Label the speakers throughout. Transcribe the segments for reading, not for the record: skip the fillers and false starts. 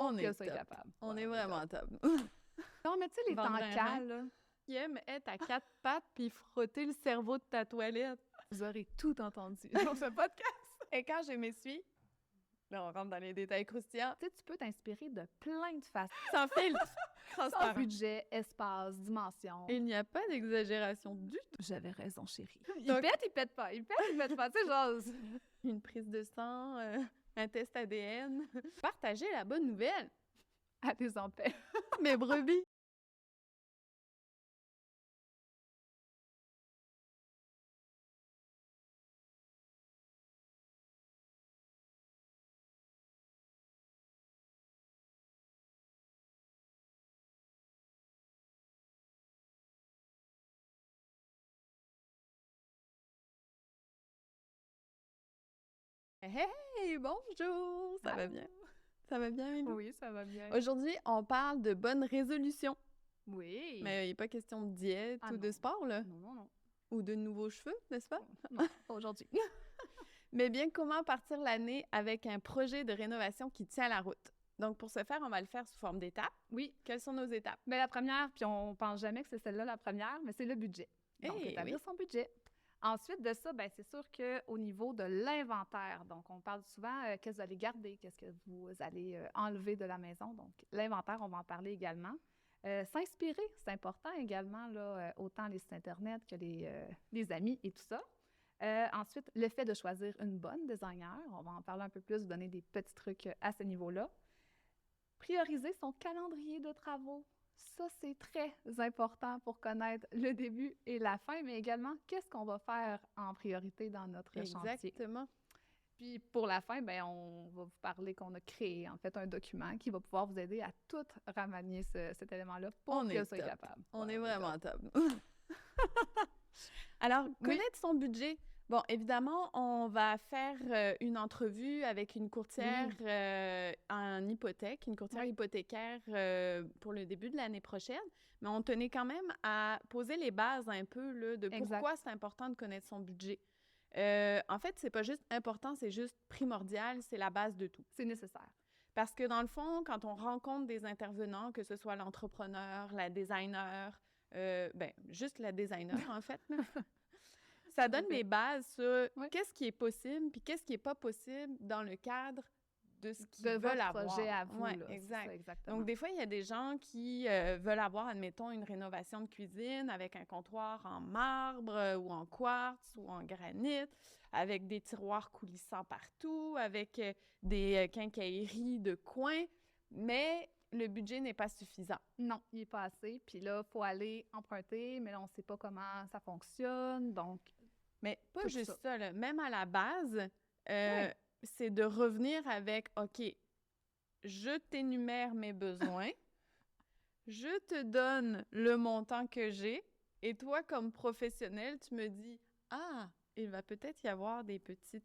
Speaker 1: On
Speaker 2: que
Speaker 1: est
Speaker 2: ça
Speaker 1: top.
Speaker 2: capable.
Speaker 1: On
Speaker 2: Ouais,
Speaker 1: est vraiment top.
Speaker 2: non, mais tu sais, les
Speaker 1: Vendre un
Speaker 2: tankals,
Speaker 1: rein.
Speaker 2: là,
Speaker 1: Qui aime être à quatre pattes puis frotter le cerveau de ta toilette.
Speaker 2: vous aurez tout entendu dans ce podcast.
Speaker 1: Et quand je m'essuie, là, on rentre dans les détails croustillants,
Speaker 2: Tu sais, tu peux t'inspirer de plein de façons.
Speaker 1: sans filtre,
Speaker 2: Sans
Speaker 1: transparent.
Speaker 2: budget, espace, dimension.
Speaker 1: Il n'y a pas d'exagération du tout.
Speaker 2: J'avais raison, chérie.
Speaker 1: Donc-
Speaker 2: Il pète pas. Il pète pas. Tu sais, genre...
Speaker 1: Une prise de sang, un test ADN. Partagez la bonne nouvelle.
Speaker 2: À tes empêches.
Speaker 1: Mes brebis. Hey, bonjour! Ça va bien? Ça va bien, Mélou?
Speaker 2: Oui, ça va bien.
Speaker 1: Aujourd'hui, on parle de bonnes résolutions.
Speaker 2: Oui.
Speaker 1: Mais il n'est pas question de diète
Speaker 2: Ah
Speaker 1: ou
Speaker 2: non.
Speaker 1: de sport, là.
Speaker 2: Non.
Speaker 1: Ou de nouveaux cheveux, n'est-ce pas?
Speaker 2: Non, pas aujourd'hui.
Speaker 1: Mais bien, comment partir l'année avec un projet de rénovation qui tient la route? Donc, pour ce faire, on va le faire sous forme d'étapes.
Speaker 2: Oui.
Speaker 1: Quelles sont nos étapes?
Speaker 2: Mais la première, puis on pense jamais que c'est celle-là la première, mais c'est le budget. Donc,
Speaker 1: Eh
Speaker 2: établir
Speaker 1: oui.
Speaker 2: son budget. Ensuite de ça, ben c'est sûr qu'au niveau de l'inventaire, donc on parle souvent qu'est-ce que vous allez garder, qu'est-ce que vous allez enlever de la maison. Donc, l'inventaire, on va en parler également. S'inspirer, c'est important également, là, autant les sites Internet que les amis et tout ça. Ensuite, le fait de choisir une bonne designer, on va en parler un peu plus, vous donner des petits trucs à ce niveau-là. Prioriser son calendrier de travaux. Ça, c'est très important pour connaître le début et la fin, mais également, qu'est-ce qu'on va faire en priorité dans notre chantier.
Speaker 1: Exactement.
Speaker 2: Puis pour la fin, ben on va vous parler qu'on a créé, en fait, un document qui va pouvoir vous aider à tout remanier cet élément-là pour
Speaker 1: On
Speaker 2: que
Speaker 1: est
Speaker 2: vous soyez
Speaker 1: top.
Speaker 2: capable.
Speaker 1: On
Speaker 2: Ouais,
Speaker 1: est
Speaker 2: top.
Speaker 1: vraiment top. Alors, connaître son budget. Bon, évidemment, on va faire une entrevue avec une courtière en hypothèque, une courtière hypothécaire pour le début de l'année prochaine. Mais on tenait quand même à poser les bases un peu là, de pourquoi c'est important de connaître son budget. En fait, c'est pas juste important, c'est juste primordial, c'est la base de tout.
Speaker 2: C'est nécessaire.
Speaker 1: Parce que dans le fond, quand on rencontre des intervenants, que ce soit l'entrepreneur, la designer, juste la designer en fait, là, ça donne les bases sur qu'est-ce qui est possible puis qu'est-ce qui est pas possible dans le cadre de ce qu'ils veulent avoir.
Speaker 2: Projet à vous,
Speaker 1: ouais,
Speaker 2: là,
Speaker 1: exact.
Speaker 2: ça, exactement.
Speaker 1: Donc, des fois, il y a des gens qui veulent avoir, admettons, une rénovation de cuisine avec un comptoir en marbre ou en quartz ou en granit, avec des tiroirs coulissants partout, avec des quincailleries de coin, mais le budget n'est pas suffisant.
Speaker 2: Non, il n'est pas assez. Puis là, il faut aller emprunter, mais là, on ne sait pas comment ça fonctionne, donc...
Speaker 1: Mais pas
Speaker 2: tout
Speaker 1: juste
Speaker 2: ça.
Speaker 1: ça, là. Même à la base, c'est de revenir avec, OK, je t'énumère mes besoins, je te donne le montant que j'ai, et toi, comme professionnel, tu me dis, ah, il va peut-être y avoir des petits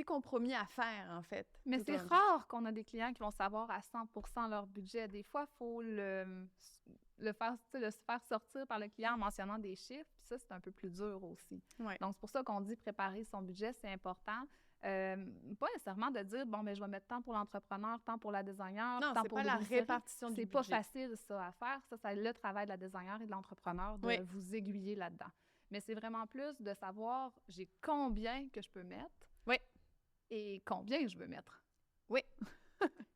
Speaker 1: compromis à faire, en fait.
Speaker 2: Mais c'est rare qu'on a des clients qui vont savoir à 100% leur budget. Des fois, il faut le faire sortir par le client en mentionnant des chiffres, puis ça, c'est un peu plus dur aussi.
Speaker 1: Ouais.
Speaker 2: Donc, c'est pour ça qu'on dit préparer son budget, c'est important. Pas nécessairement de dire, bon, mais je vais mettre tant pour l'entrepreneur, tant pour la designer,
Speaker 1: non,
Speaker 2: tant
Speaker 1: c'est
Speaker 2: pour
Speaker 1: pas la
Speaker 2: l'épicerie.
Speaker 1: répartition du budget.
Speaker 2: C'est pas facile, ça, à faire. Ça, c'est le travail de la designer et de l'entrepreneur de vous aiguiller là-dedans. Mais c'est vraiment plus de savoir, j'ai combien que je peux mettre.
Speaker 1: Oui.
Speaker 2: Et combien je veux mettre.
Speaker 1: Oui.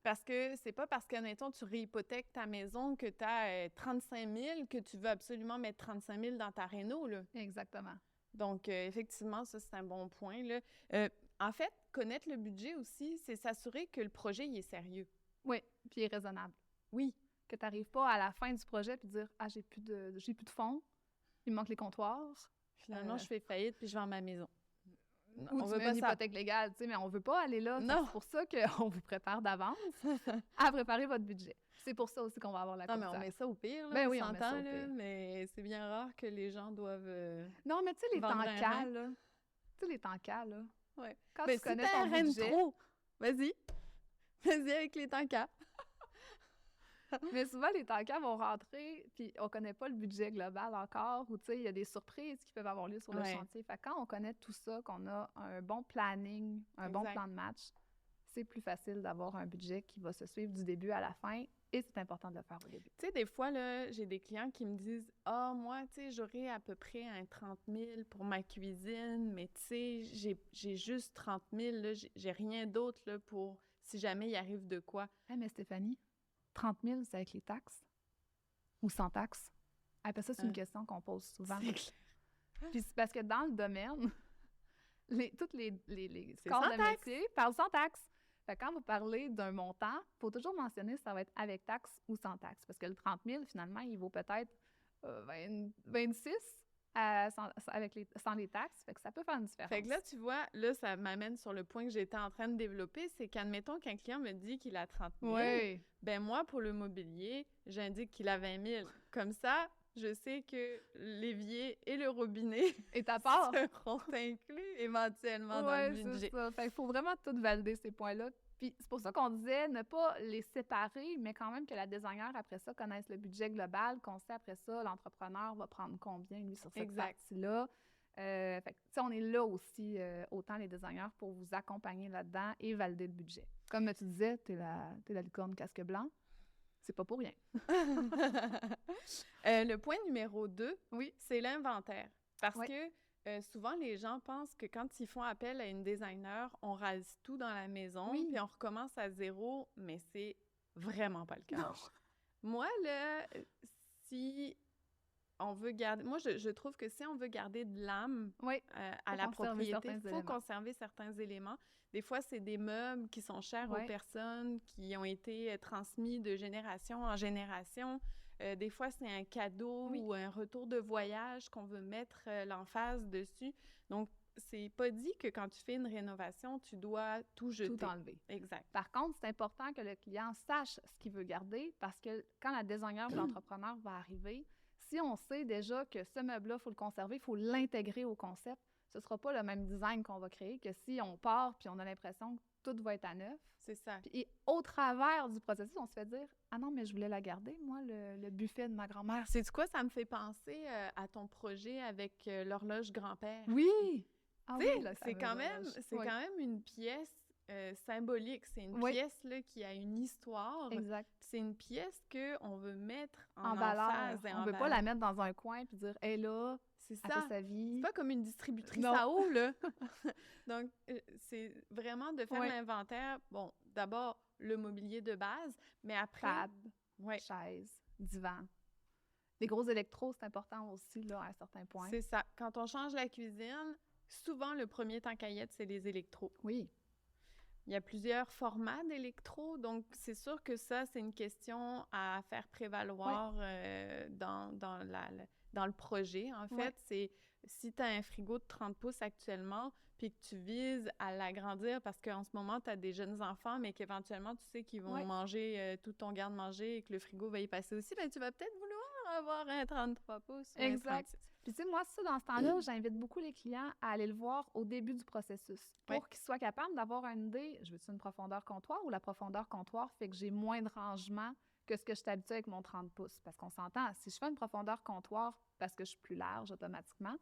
Speaker 1: Parce que c'est pas parce que, mettons, tu réhypothèques ta maison que tu as 35 000 que tu veux absolument mettre 35 000 dans ta réno, là.
Speaker 2: Exactement.
Speaker 1: Donc, effectivement, ça, c'est un bon point, là. En fait, connaître le budget aussi, c'est s'assurer que le projet, il est sérieux.
Speaker 2: Oui, puis il est raisonnable.
Speaker 1: Oui.
Speaker 2: Que tu n'arrives pas à la fin du projet puis dire « Ah, j'ai plus de fonds, il me manque les comptoirs. »
Speaker 1: Finalement, je fais faillite puis je vends ma maison.
Speaker 2: Ou on veut pas une hypothèque légale, tu sais, mais on veut pas aller là.
Speaker 1: Non.
Speaker 2: C'est pour ça qu'on vous prépare d'avance à préparer votre budget. C'est pour ça aussi qu'on va avoir la courtière.
Speaker 1: Non, mais on met ça au pire, là,
Speaker 2: ben
Speaker 1: on
Speaker 2: oui, on met ça
Speaker 1: s'entend,
Speaker 2: au
Speaker 1: là,
Speaker 2: pire.
Speaker 1: mais c'est bien rare que les gens doivent
Speaker 2: non, mais tu sais, les
Speaker 1: vendre un
Speaker 2: tankals, là. Tu sais, les tankals, là.
Speaker 1: Ouais.
Speaker 2: Quand
Speaker 1: ben,
Speaker 2: tu connais
Speaker 1: si
Speaker 2: ton
Speaker 1: t'as un
Speaker 2: budget...
Speaker 1: trop, vas-y. Vas-y avec les tankas.
Speaker 2: Mais souvent, les tankers vont rentrer, puis on connaît pas le budget global encore, ou tu sais, il y a des surprises qui peuvent avoir lieu sur le chantier. Fait que quand on connaît tout ça, qu'on a un bon planning, un bon plan de match, c'est plus facile d'avoir un budget qui va se suivre du début à la fin et c'est important de le faire au début.
Speaker 1: Tu sais, des fois, là, j'ai des clients qui me disent « Ah, moi, tu sais, j'aurais à peu près un 30 000 pour ma cuisine, mais tu sais, j'ai juste 30 000, là, j'ai rien d'autre, là, pour si jamais il arrive de quoi. »
Speaker 2: Mais Stéphanie, 30 000, c'est avec les taxes ou sans taxes? Après ça, c'est une question qu'on pose souvent.
Speaker 1: C'est clair.
Speaker 2: Puis c'est parce que dans le domaine, toutes les
Speaker 1: C'est
Speaker 2: corps
Speaker 1: sans
Speaker 2: de
Speaker 1: taxe.
Speaker 2: métier parlent sans taxe. Fait que quand vous parlez d'un montant, il faut toujours mentionner si ça va être avec taxe ou sans taxe. Parce que le 30 000, finalement, il vaut peut-être 26 sans les taxes. Fait que ça peut faire une différence.
Speaker 1: Fait que là, tu vois, là, ça m'amène sur le point que j'étais en train de développer, c'est qu'admettons qu'un client me dit qu'il a 30 000,
Speaker 2: Oui.
Speaker 1: ben moi, pour le mobilier, j'indique qu'il a 20 000. Comme ça, je sais que l'évier et le robinet
Speaker 2: Et ta part?
Speaker 1: seront inclus éventuellement dans le
Speaker 2: Oui,
Speaker 1: budget.
Speaker 2: c'est ça. Fait qu'il faut vraiment tout valider ces points-là. Puis c'est pour ça qu'on disait ne pas les séparer, mais quand même que la designer, après ça, connaisse le budget global, qu'on sait après ça, l'entrepreneur va prendre combien, lui, sur cette
Speaker 1: Exact.
Speaker 2: partie-là. Fait que, tu sais, on est là aussi, autant les designers, pour vous accompagner là-dedans et valider le budget. Comme tu disais, t'es la licorne casque blanc. C'est pas pour rien.
Speaker 1: Le point numéro 2,
Speaker 2: Oui.
Speaker 1: c'est l'inventaire. Parce
Speaker 2: Oui.
Speaker 1: que souvent, les gens pensent que quand ils font appel à une designer, on rase tout dans la maison,
Speaker 2: Oui.
Speaker 1: puis on recommence à zéro, mais c'est vraiment pas le cas.
Speaker 2: Non.
Speaker 1: Moi, là, si on veut garder... Moi, je trouve que si on veut garder de l'âme
Speaker 2: Oui.
Speaker 1: à la
Speaker 2: conserver
Speaker 1: propriété,
Speaker 2: certains
Speaker 1: il faut
Speaker 2: éléments.
Speaker 1: conserver certains éléments. Des fois, c'est des meubles qui sont chers
Speaker 2: Ouais.
Speaker 1: aux personnes, qui ont été transmis de génération en génération. Des fois, c'est un cadeau
Speaker 2: Oui.
Speaker 1: ou un retour de voyage qu'on veut mettre l'emphase dessus. Donc, c'est pas dit que quand tu fais une rénovation, tu dois tout jeter.
Speaker 2: Tout enlever.
Speaker 1: Exact.
Speaker 2: Par contre, c'est important que le client sache ce qu'il veut garder parce que quand la designer ou l'entrepreneur va arriver, si on sait déjà que ce meuble-là, il faut le conserver, il faut l'intégrer au concept, ce ne sera pas le même design qu'on va créer que si on part puis on a l'impression que tout va être à neuf.
Speaker 1: C'est ça.
Speaker 2: Et au travers du processus, on se fait dire « Ah non, mais je voulais la garder, moi, le buffet de ma grand-mère. »
Speaker 1: C'est quoi? Ça me fait penser à ton projet avec l'horloge grand-père.
Speaker 2: Oui! Ah
Speaker 1: Tu sais,
Speaker 2: oui,
Speaker 1: c'est quand même une pièce symbolique. C'est une
Speaker 2: Oui.
Speaker 1: pièce là, qui a une histoire.
Speaker 2: Exact.
Speaker 1: C'est une pièce qu'on veut mettre
Speaker 2: En
Speaker 1: valeur.
Speaker 2: valeur. On ne veut pas la mettre dans un coin puis dire « Hé là,
Speaker 1: C'est
Speaker 2: elle
Speaker 1: ça.
Speaker 2: fait sa vie. »
Speaker 1: C'est pas comme une distributrice
Speaker 2: Non.
Speaker 1: à eau, là. Donc, c'est vraiment de faire
Speaker 2: Ouais.
Speaker 1: l'inventaire. Bon, d'abord, le mobilier de base, mais après...
Speaker 2: Table,
Speaker 1: Ouais,
Speaker 2: chaise, divan. Les gros électros, c'est important aussi, là, à un certain point.
Speaker 1: c'est ça. Quand on change la cuisine, souvent, le premier temps caillette, c'est les électros.
Speaker 2: Oui.
Speaker 1: Il y a plusieurs formats d'électro, donc c'est sûr que ça, c'est une question à faire prévaloir dans le projet. En fait,
Speaker 2: Ouais.
Speaker 1: c'est si tu as un frigo de 30 pouces actuellement, puis que tu vises à l'agrandir parce qu'en ce moment, tu as des jeunes enfants, mais qu'éventuellement, tu sais qu'ils vont
Speaker 2: Ouais.
Speaker 1: manger tout ton garde-manger et que le frigo va y passer aussi, bien, tu vas peut-être vouloir avoir un 33 pouces ou un
Speaker 2: Exact.
Speaker 1: 36.
Speaker 2: Puis, tu sais, moi, ça, dans ce temps-là, j'invite beaucoup les clients à aller le voir au début du processus pour
Speaker 1: Ouais.
Speaker 2: qu'ils soient capables d'avoir une idée. Je veux-tu une profondeur comptoir ou la profondeur comptoir fait que j'ai moins de rangement que ce que je suis habituée avec mon 30 pouces? Parce qu'on s'entend, si je fais une profondeur comptoir parce que je suis plus large automatiquement,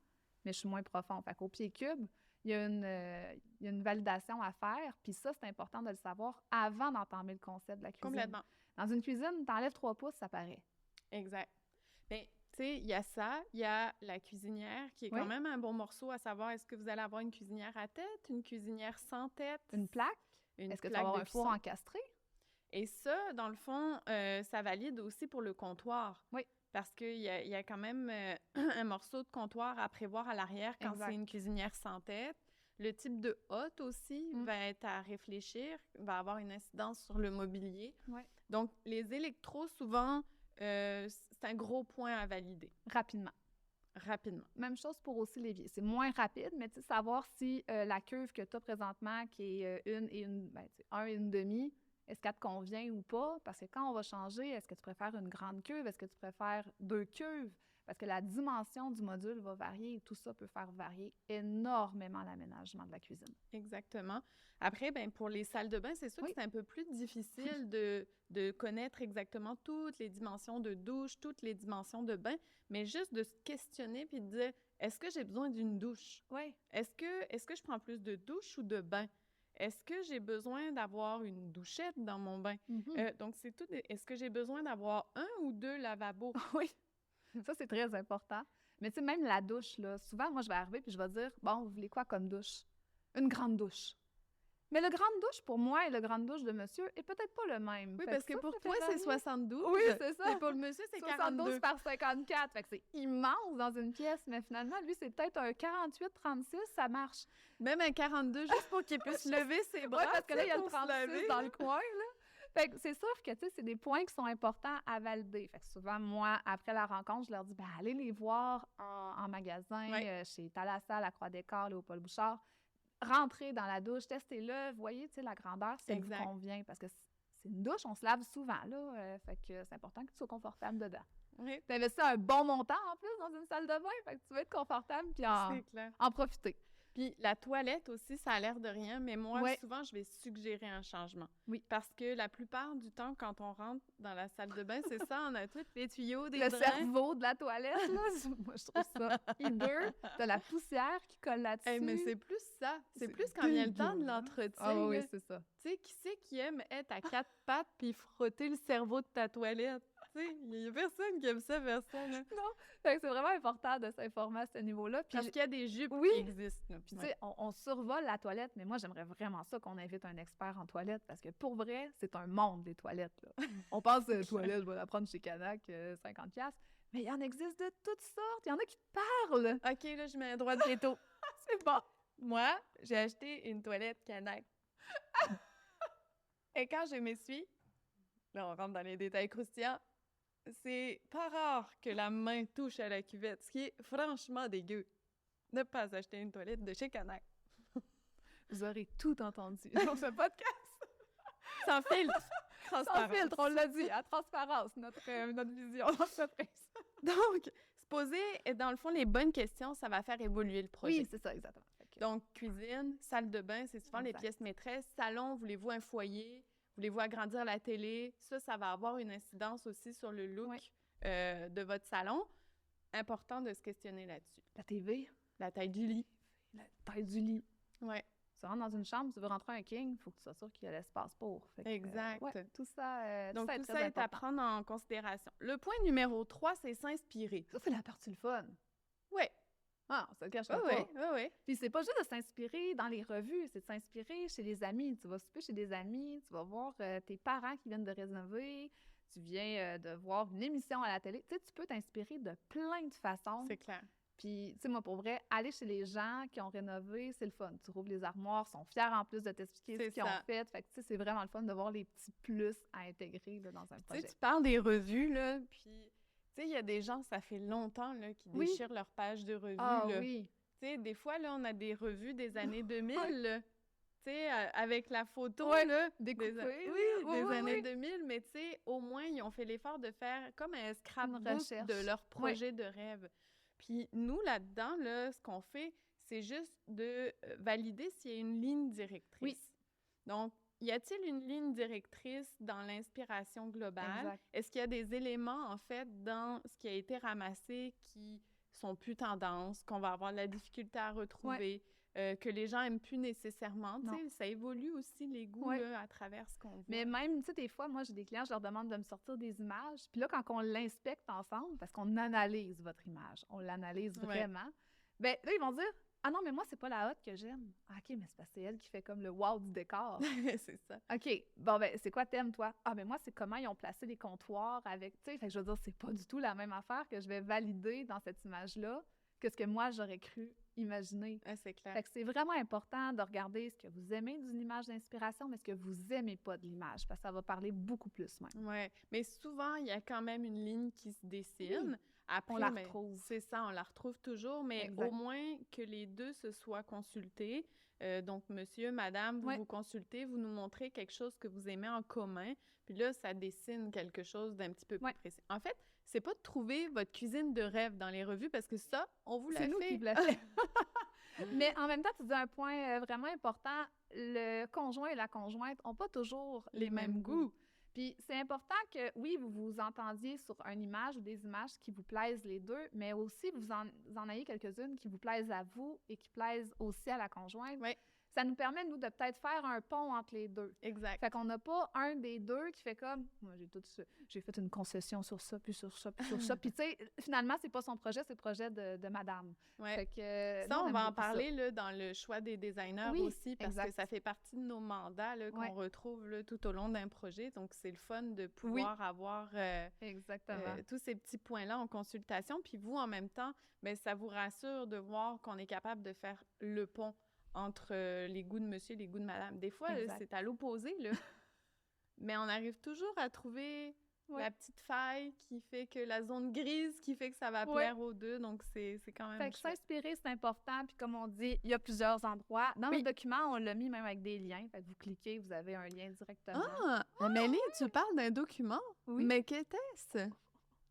Speaker 2: mais je suis moins profond. Fait qu'au pied cube, il y a une validation à faire. Puis ça, c'est important de le savoir avant d'entamer le concept de la cuisine.
Speaker 1: Complètement.
Speaker 2: Dans une cuisine, t'enlèves 3 pouces, ça paraît.
Speaker 1: Exact. Bien, tu sais, il y a ça, il y a la cuisinière qui est
Speaker 2: Oui.
Speaker 1: quand même un bon morceau à savoir est-ce que vous allez avoir une cuisinière à tête, une cuisinière sans tête,
Speaker 2: Une plaque?
Speaker 1: une
Speaker 2: Est-ce que tu
Speaker 1: plaque
Speaker 2: vas avoir
Speaker 1: de
Speaker 2: un four
Speaker 1: cuisson.
Speaker 2: encastré?
Speaker 1: Et ça, dans le fond, ça valide aussi pour le comptoir.
Speaker 2: Oui.
Speaker 1: Parce qu'il y a quand même un morceau de comptoir à prévoir à l'arrière quand
Speaker 2: Exact.
Speaker 1: c'est une cuisinière sans tête. Le type de hotte aussi va être à réfléchir, va avoir une incidence sur le mobilier.
Speaker 2: Oui.
Speaker 1: Donc, les électros, souvent, c'est un gros point à valider
Speaker 2: Rapidement.
Speaker 1: rapidement.
Speaker 2: Même chose pour aussi l'évier. C'est moins rapide, mais tu sais, savoir si la cuve que tu as présentement, qui est un et une demi, est-ce qu'elle te convient ou pas? Parce que quand on va changer, est-ce que tu préfères une grande cuve? Est-ce que tu préfères 2 cuves? Parce que la dimension du module va varier et tout ça peut faire varier énormément l'aménagement de la cuisine.
Speaker 1: Exactement. Après, ben, pour les salles de bain, c'est sûr
Speaker 2: Oui.
Speaker 1: que c'est un peu plus difficile de connaître exactement toutes les dimensions de douche, toutes les dimensions de bain, mais juste de se questionner puis de dire, est-ce que j'ai besoin d'une douche?
Speaker 2: Oui.
Speaker 1: Est-ce que je prends plus de douche ou de bain? Est-ce que j'ai besoin d'avoir une douchette dans mon bain? Donc, c'est tout. Est-ce que j'ai besoin d'avoir 1 ou 2 lavabos?
Speaker 2: Oui, ça, c'est très important. Mais tu sais, même la douche, là, souvent, moi, je vais arriver puis je vais dire, bon, vous voulez quoi comme douche? Une grande douche. Mais le grande douche, pour moi, et le grande douche de monsieur est peut-être pas le même.
Speaker 1: Oui,
Speaker 2: Fait
Speaker 1: parce
Speaker 2: que
Speaker 1: que
Speaker 2: ça,
Speaker 1: pour
Speaker 2: ça
Speaker 1: toi,
Speaker 2: fait
Speaker 1: c'est
Speaker 2: varier.
Speaker 1: 72.
Speaker 2: Oui, c'est ça.
Speaker 1: Mais pour le monsieur, c'est
Speaker 2: 72
Speaker 1: 42.
Speaker 2: par 54. Fait que c'est immense dans une pièce, mais finalement, lui, c'est peut-être un 48-36, ça marche.
Speaker 1: Même un 42, juste pour qu'il puisse lever ses bras.
Speaker 2: Oui, parce que là, il y a le
Speaker 1: pour se
Speaker 2: 36
Speaker 1: laver,
Speaker 2: dans
Speaker 1: là.
Speaker 2: le coin, là. Fait que c'est sûr que, tu sais, c'est des points qui sont importants à valider. Fait que souvent, moi, après la rencontre, je leur dis, ben allez les voir en magasin,
Speaker 1: Ouais.
Speaker 2: chez Thalassa, la Croix-des-Corps, Léopold Bouchard. Rentrez dans la douche, testez-le, voyez, tu sais, la grandeur, si elle vous
Speaker 1: Exact.
Speaker 2: convient. Parce que c'est une douche, on se lave souvent, là. Fait que c'est important que tu sois confortable dedans.
Speaker 1: Oui,
Speaker 2: Tu investis un bon montant, en plus, dans une salle de bain. Fait que tu vas être confortable puis
Speaker 1: c'est clair.
Speaker 2: en profiter.
Speaker 1: Puis la toilette aussi, ça a l'air de rien, mais moi,
Speaker 2: Ouais.
Speaker 1: souvent, je vais suggérer un changement.
Speaker 2: Oui.
Speaker 1: Parce que la plupart du temps, quand on rentre dans la salle de bain, c'est ça, on a tous les tuyaux, des
Speaker 2: Le
Speaker 1: drains.
Speaker 2: cerveau de la toilette, là, moi, je trouve ça hideux. T'as la poussière qui colle là-dessus.
Speaker 1: Hey, mais c'est plus ça. C'est
Speaker 2: C'est
Speaker 1: plus quand vient le temps de
Speaker 2: dégueulasse.
Speaker 1: l'entretien.
Speaker 2: Ah oui,
Speaker 1: là.
Speaker 2: c'est ça.
Speaker 1: Tu sais, qui c'est qui aime être à 4 pattes puis frotter le cerveau de ta toilette? Tu sais, il y a personne qui aime ça faire ça, là.
Speaker 2: Fait que c'est vraiment important de s'informer à ce niveau-là. Puis,
Speaker 1: Parce qu'il y a des jupes
Speaker 2: Oui.
Speaker 1: qui existent. Là.
Speaker 2: puis tu sais, on survole la toilette, mais moi, j'aimerais vraiment ça qu'on invite un expert en toilette parce que pour vrai, c'est un monde, les toilettes. Là. On pense toilette, je vais la prendre chez Canac, 50$. Mais il en existe de toutes sortes. Il y en a qui te parlent.
Speaker 1: OK, là, je mets un droit de veto.
Speaker 2: C'est bon.
Speaker 1: Moi, j'ai acheté une toilette Canac. Et quand je m'essuie, là, on rentre dans les détails croustillants, c'est pas rare que la main touche à la cuvette, ce qui est franchement dégueu. Ne pas acheter une toilette de chez Canac.
Speaker 2: Vous aurez tout entendu dans ce podcast.
Speaker 1: Sans filtre.
Speaker 2: Sans filtre, on l'a dit, à transparence, notre vision d'entreprise.
Speaker 1: Donc, se poser, dans le fond, les bonnes questions, ça va faire évoluer le projet.
Speaker 2: Oui, c'est ça, exactement. Fait que-
Speaker 1: Donc, cuisine, salle de bain, c'est souvent les
Speaker 2: Exact.
Speaker 1: pièces maîtresses. Salon, voulez-vous un foyer? Voulez-vous agrandir la télé? Ça va avoir une incidence aussi sur le look
Speaker 2: Ouais.
Speaker 1: de votre salon. Important de se questionner là-dessus.
Speaker 2: La TV,
Speaker 1: La taille du lit.
Speaker 2: la taille du lit.
Speaker 1: Ouais,
Speaker 2: Tu rentres dans une chambre, tu veux rentrer un king, il faut que tu sois sûr qu'il y a l'espace pour. Fait que,
Speaker 1: exact.
Speaker 2: ouais, tout ça,
Speaker 1: Donc, tout
Speaker 2: très
Speaker 1: ça est à
Speaker 2: important.
Speaker 1: prendre en considération. Le point numéro 3, c'est s'inspirer.
Speaker 2: Ça, c'est la partie le fun.
Speaker 1: Oui,
Speaker 2: Ah, on se le cache
Speaker 1: oui,
Speaker 2: pas.
Speaker 1: oui, oui.
Speaker 2: Puis c'est pas juste de s'inspirer dans les revues, c'est de s'inspirer chez les amis. Tu vas souper chez des amis, tu vas voir tes parents qui viennent de rénover, tu viens de voir une émission à la télé. Tu sais, tu peux t'inspirer de plein de façons.
Speaker 1: C'est clair.
Speaker 2: Puis, tu sais, moi, pour vrai, aller chez les gens qui ont rénové, c'est le fun. Tu rouvres les armoires, ils sont fiers en plus de t'expliquer ce
Speaker 1: C'est
Speaker 2: qu'ils ont
Speaker 1: ça.
Speaker 2: fait. Fait que, tu sais, c'est vraiment le fun de voir les petits plus à intégrer là, dans un
Speaker 1: Tu sais,
Speaker 2: projet.
Speaker 1: tu parles des revues, là, puis, tu sais, il y a des gens, ça fait longtemps, là, qui
Speaker 2: Oui.
Speaker 1: déchirent leur page de revue,
Speaker 2: Ah
Speaker 1: là.
Speaker 2: oui!
Speaker 1: Tu sais, des fois, là, on a des revues des années 2000, là. Tu sais, avec la photo,
Speaker 2: Ouais,
Speaker 1: là.
Speaker 2: découpée,
Speaker 1: Des,
Speaker 2: là.
Speaker 1: oui,
Speaker 2: Oui,
Speaker 1: des
Speaker 2: oui,
Speaker 1: années
Speaker 2: oui.
Speaker 1: 2000, mais tu sais, au moins, ils ont fait l'effort de faire comme un scrapbook
Speaker 2: recherche.
Speaker 1: de leur projet de rêve. Puis nous, là-dedans, là, ce qu'on fait, c'est juste de valider s'il y a une ligne directrice.
Speaker 2: Oui.
Speaker 1: Donc, y a-t-il une ligne directrice dans l'inspiration globale?
Speaker 2: Exact.
Speaker 1: Est-ce qu'il y a des éléments, en fait, dans ce qui a été ramassé qui sont plus tendance, qu'on va avoir de la difficulté à retrouver, que les gens aiment plus nécessairement? Tu
Speaker 2: Non.
Speaker 1: sais, ça évolue aussi, les goûts,
Speaker 2: Ouais.
Speaker 1: là, à travers ce qu'on voit.
Speaker 2: Mais même, tu sais, des fois, moi, j'ai des clients, je leur demande de me sortir des images. Puis là, quand on l'inspecte ensemble, parce qu'on analyse votre image, on l'analyse
Speaker 1: Ouais.
Speaker 2: vraiment, ben là, ils vont dire « Ah non, mais moi, c'est pas la hotte que j'aime. Ah, OK, mais c'est parce que c'est elle qui fait comme le wow du décor.
Speaker 1: C'est ça.
Speaker 2: OK, bon, ben, c'est quoi t'aimes, toi? Ah, ben moi, c'est comment ils ont placé les comptoirs avec, tu sais, fait que je veux dire, c'est pas du tout la même affaire que je vais valider dans cette image-là que ce que moi, j'aurais cru imaginer.
Speaker 1: Ah, c'est clair.
Speaker 2: Fait que c'est vraiment important de regarder ce que vous aimez d'une image d'inspiration, mais ce que vous aimez pas de l'image, parce que ça va parler beaucoup plus même.
Speaker 1: Oui, mais souvent, il y a quand même une ligne qui se dessine. Après,
Speaker 2: On la
Speaker 1: ben,
Speaker 2: retrouve.
Speaker 1: c'est ça, on la retrouve toujours, mais
Speaker 2: Exact.
Speaker 1: au moins que les deux se soient consultés. Donc, monsieur, madame, vous
Speaker 2: Ouais.
Speaker 1: vous consultez, vous nous montrez quelque chose que vous aimez en commun, puis là, ça dessine quelque chose d'un petit peu plus
Speaker 2: Ouais.
Speaker 1: précis. En fait, c'est pas de trouver votre cuisine de rêve dans les revues, parce que ça, on vous l'a
Speaker 2: C'est nous
Speaker 1: fait.
Speaker 2: qui vous l'a fait. Mais en même temps, tu dis un point vraiment important, le conjoint et la conjointe n'ont pas toujours les mêmes goûts. Puis c'est important que, oui, vous vous entendiez sur une image ou des images qui vous plaisent les deux, mais aussi vous en ayez quelques-unes qui vous plaisent à vous et qui plaisent aussi à la conjointe.
Speaker 1: Ouais.
Speaker 2: Ça nous permet, nous, de peut-être faire un pont entre les deux.
Speaker 1: Exact.
Speaker 2: Fait qu'on n'a pas un des deux qui fait comme moi, j'ai fait une concession sur ça, puis sur ça, puis sur ça. Puis tu sais, finalement, c'est pas son projet, c'est le projet de madame.
Speaker 1: Ouais.
Speaker 2: Fait que
Speaker 1: Ça,
Speaker 2: nous,
Speaker 1: on
Speaker 2: aime
Speaker 1: va en
Speaker 2: beaucoup ça.
Speaker 1: parler là, dans le choix des designers
Speaker 2: Oui,
Speaker 1: aussi, parce que
Speaker 2: exact.
Speaker 1: ça fait partie de nos mandats là, qu'on
Speaker 2: Ouais.
Speaker 1: retrouve là, tout au long d'un projet. Donc, c'est le fun de pouvoir avoir
Speaker 2: Exactement.
Speaker 1: tous ces petits points-là en consultation. Puis vous, en même temps, ben, ça vous rassure de voir qu'on est capable de faire le pont entre les goûts de monsieur et les goûts de madame. Des fois,
Speaker 2: Exact.
Speaker 1: c'est à l'opposé, là. Mais on arrive toujours à trouver
Speaker 2: Ouais.
Speaker 1: la petite faille qui fait que la zone grise qui fait que ça va
Speaker 2: Ouais.
Speaker 1: plaire aux deux. Donc, c'est quand même
Speaker 2: Fait que
Speaker 1: chouette.
Speaker 2: s'inspirer, c'est important. Puis comme on dit, il y a plusieurs endroits. Dans
Speaker 1: Oui.
Speaker 2: le document, on l'a mis même avec des liens. Fait que vous cliquez, vous avez un lien directement.
Speaker 1: Ah! Amélie, tu parles d'un document?
Speaker 2: Oui.
Speaker 1: Mais qu'était-ce?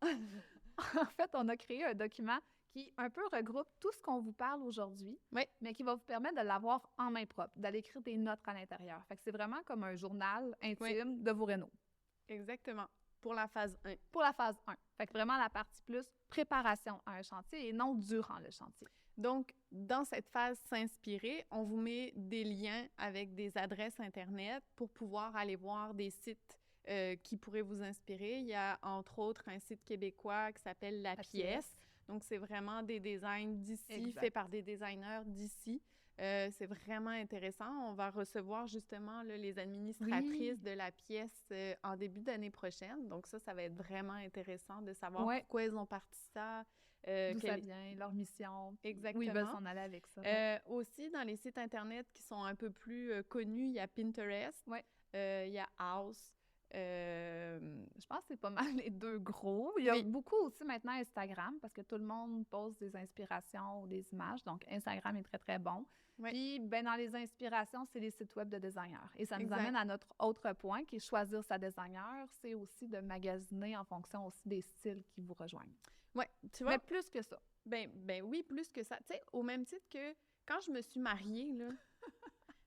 Speaker 2: En fait, on a créé un document qui un peu regroupe tout ce qu'on vous parle aujourd'hui,
Speaker 1: Oui.
Speaker 2: mais qui va vous permettre de l'avoir en main propre, d'aller écrire des notes à l'intérieur. Fait que c'est vraiment comme un journal intime de vos rénaux.
Speaker 1: Exactement. Pour la phase 1.
Speaker 2: Pour la phase 1. Fait que vraiment la partie plus préparation à un chantier et non durant le chantier.
Speaker 1: Donc, dans cette phase s'inspirer, on vous met des liens avec des adresses Internet pour pouvoir aller voir des sites qui pourraient vous inspirer. Il y a, entre autres, un site québécois qui s'appelle La Pièce. Donc, c'est vraiment des designs d'ici, faits par des designers d'ici. C'est vraiment intéressant. On va recevoir justement là, les administratrices de La Pièce en début d'année prochaine. Donc ça va être vraiment intéressant de savoir pourquoi ils ont parti ça.
Speaker 2: D'où ça vient, leur mission,
Speaker 1: exactement.
Speaker 2: où ils veulent s'en aller avec ça.
Speaker 1: Aussi, dans les sites Internet qui sont un peu plus connus, il y a Pinterest, il y a House.
Speaker 2: Je pense que c'est pas mal les deux gros. Il y a beaucoup aussi maintenant Instagram parce que tout le monde pose des inspirations ou des images. Donc, Instagram est très, très bon. Puis, ben, dans les inspirations, c'est les sites web de designers. Et ça nous amène à notre autre point qui est choisir sa designer. C'est aussi de magasiner en fonction aussi des styles qui vous rejoignent.
Speaker 1: Oui, tu vois.
Speaker 2: Mais plus que ça.
Speaker 1: Ben oui, plus que ça. Tu sais, au même titre que quand je me suis mariée, là.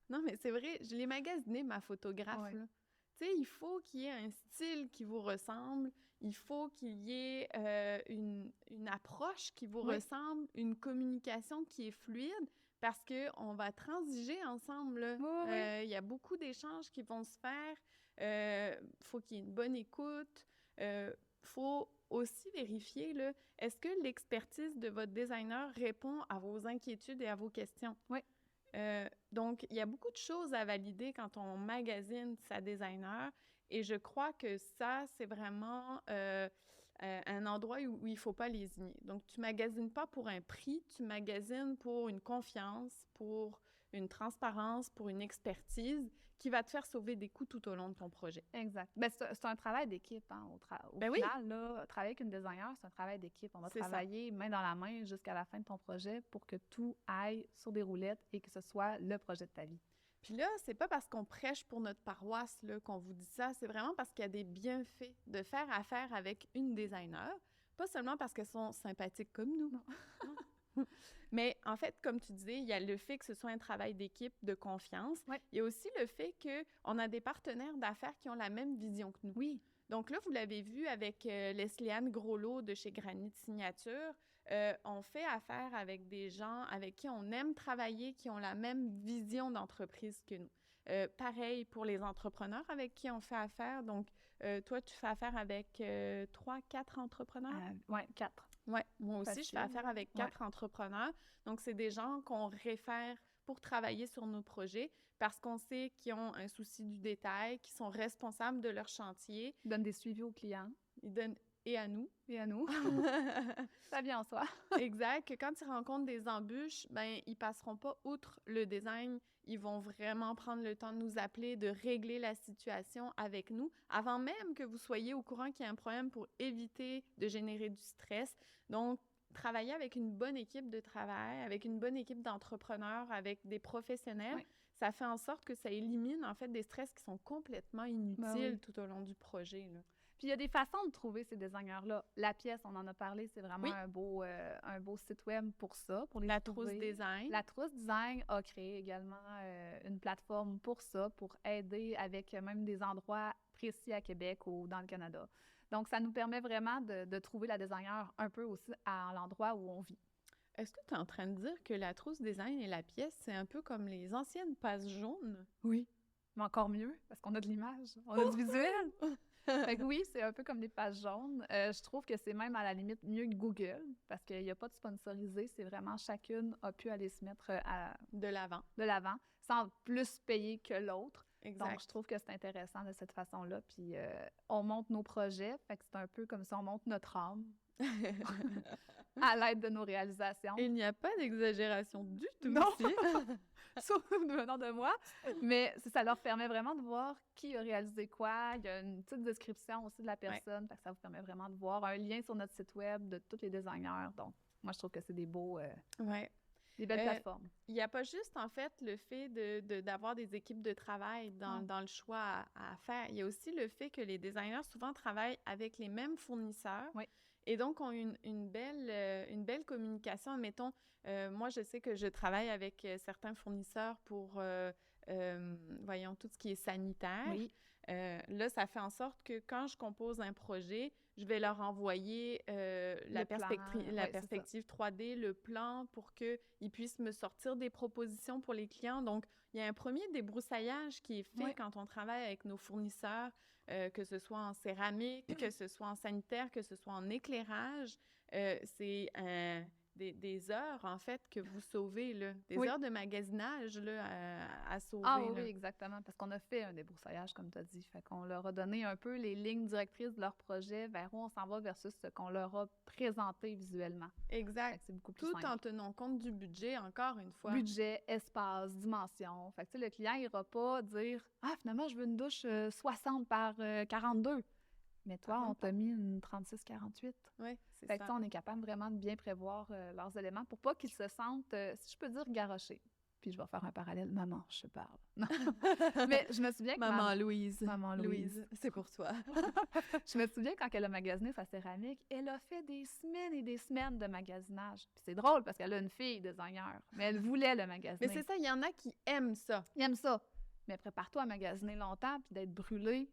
Speaker 1: Non, mais c'est vrai, je l'ai magasiné, ma photographe, là. Tu sais, il faut qu'il y ait un style qui vous ressemble, il faut qu'il y ait une approche qui vous ressemble, une communication qui est fluide, parce qu'on va transiger ensemble, là. Il y a beaucoup d'échanges qui vont se faire, faut qu'il y ait une bonne écoute, faut aussi vérifier, là, est-ce que l'expertise de votre designer répond à vos inquiétudes et à vos questions?
Speaker 2: Oui.
Speaker 1: Donc, il y a beaucoup de choses à valider quand on magasine sa designer et je crois que ça, c'est vraiment un endroit où il ne faut pas lésigner. Donc, tu magasines pas pour un prix, tu magasines pour une confiance, pour une transparence, pour une expertise qui va te faire sauver des coûts tout au long de ton projet.
Speaker 2: Exact. Ben, c'est un travail d'équipe. Hein, au final, là, travailler avec une designer, c'est un travail d'équipe. On va travailler main dans la main jusqu'à la fin de ton projet pour que tout aille sur des roulettes et que ce soit le projet de ta vie.
Speaker 1: Puis là, c'est pas parce qu'on prêche pour notre paroisse là, qu'on vous dit ça, c'est vraiment parce qu'il y a des bienfaits de faire affaire avec une designer, pas seulement parce qu'elles sont sympathiques comme nous. Non. Mais en fait, comme tu disais, il y a le fait que ce soit un travail d'équipe, de confiance. Il y a aussi le fait qu'on a des partenaires d'affaires qui ont la même vision que nous.
Speaker 2: Oui.
Speaker 1: Donc là, vous l'avez vu avec Leslie-Anne Groslot de chez Granit Signature. On fait affaire avec des gens avec qui on aime travailler, qui ont la même vision d'entreprise que nous. Pareil pour les entrepreneurs avec qui on fait affaire. Donc, toi, tu fais affaire avec 3, 4 entrepreneurs?
Speaker 2: Oui, 4.
Speaker 1: Oui, moi aussi, je fais affaire avec 4 entrepreneurs. Donc, c'est des gens qu'on réfère pour travailler sur nos projets parce qu'on sait qu'ils ont un souci du détail, qu'ils sont responsables de leur chantier.
Speaker 2: Ils donnent des suivis aux clients.
Speaker 1: Ils donnent et à nous.
Speaker 2: Et à nous. Ça vient en soi.
Speaker 1: Exact. Que quand ils rencontrent des embûches, ben ils passeront pas outre le design. Ils vont vraiment prendre le temps de nous appeler, de régler la situation avec nous, avant même que vous soyez au courant qu'il y a un problème pour éviter de générer du stress. Donc, travailler avec une bonne équipe de travail, avec une bonne équipe d'entrepreneurs, avec des professionnels, ça fait en sorte que ça élimine en fait des stress qui sont complètement inutiles tout au long du projet, là.
Speaker 2: Puis il y a des façons de trouver ces designers-là. La Pièce, on en a parlé, c'est vraiment un beau site web pour ça, pour les
Speaker 1: La
Speaker 2: trouver.
Speaker 1: Trousse Design.
Speaker 2: La Trousse Design a créé également une plateforme pour ça, pour aider avec même des endroits précis à Québec ou dans le Canada. Donc, ça nous permet vraiment de trouver la designer un peu aussi à l'endroit où on vit.
Speaker 1: Est-ce que tu es en train de dire que la trousse design et la pièce, c'est un peu comme les anciennes pages jaunes?
Speaker 2: Oui. Mais encore mieux, parce qu'on a de l'image, on a du visuel. Fait que oui, c'est un peu comme les pages jaunes. Je trouve que c'est même à la limite mieux que Google, parce qu'il n'y a pas de sponsorisé. C'est vraiment chacune a pu aller se mettre
Speaker 1: De l'avant.
Speaker 2: de l'avant, sans plus payer que l'autre.
Speaker 1: Exact.
Speaker 2: Donc, je trouve que c'est intéressant de cette façon-là. Puis, on monte nos projets, fait que c'est un peu comme si on monte notre âme à l'aide de nos réalisations.
Speaker 1: Il n'y a pas d'exagération du tout
Speaker 2: Non.
Speaker 1: ici.
Speaker 2: Sauf venant de moi. Mais ça leur permet vraiment de voir qui a réalisé quoi. Il y a une petite description aussi de la personne. Fait que ça vous permet vraiment de voir un lien sur notre site web de tous les designers. Donc, moi, je trouve que c'est des beaux... des belles plateformes.
Speaker 1: Il n'y a pas juste, en fait, le fait d'avoir des équipes de travail dans le choix à faire. Il y a aussi le fait que les designers souvent travaillent avec les mêmes fournisseurs.
Speaker 2: Oui.
Speaker 1: Et donc, ont une belle communication. Mettons, moi, je sais que je travaille avec certains fournisseurs pour, voyons, tout ce qui est sanitaire.
Speaker 2: Oui.
Speaker 1: Là, ça fait en sorte que quand je compose un projet, je vais leur envoyer la perspective 3D, le plan, pour qu'ils puissent me sortir des propositions pour les clients. Donc, il y a un premier débroussaillage qui est fait quand on travaille avec nos fournisseurs, que ce soit en céramique, que ce soit en sanitaire, que ce soit en éclairage. C'est des heures, en fait, que vous sauvez, là. Des heures de magasinage, là, à sauver.
Speaker 2: Ah oui, exactement, parce qu'on a fait un débroussaillage, comme tu as dit. Fait qu'on leur a donné un peu les lignes directrices de leur projet, vers où on s'en va versus ce qu'on leur a présenté visuellement.
Speaker 1: Exact.
Speaker 2: C'est beaucoup plus
Speaker 1: Tout
Speaker 2: simple.
Speaker 1: en tenant compte du budget, encore une fois.
Speaker 2: Budget, espace, dimension. Fait que, tu sais, le client n'ira pas dire « Ah, finalement, je veux une douche 60 par 42. » Mais toi, on t'a mis une 36-48.
Speaker 1: Oui, c'est
Speaker 2: Fait que
Speaker 1: ça.
Speaker 2: on est capable vraiment de bien prévoir leurs éléments pour pas qu'ils se sentent, si je peux dire, garochés. Puis je vais faire un parallèle. Maman, je te parle. Non. Mais je me souviens que
Speaker 1: Maman Louise.
Speaker 2: Maman Louise.
Speaker 1: C'est pour toi.
Speaker 2: Je me souviens quand elle a magasiné sa céramique, elle a fait des semaines et des semaines de magasinage. Puis c'est drôle parce qu'elle a une fille designer, mais elle voulait le magasiner.
Speaker 1: Mais c'est ça, il y en a qui aiment ça.
Speaker 2: Ils aiment ça. Mais prépare-toi à magasiner longtemps puis d'être brûlé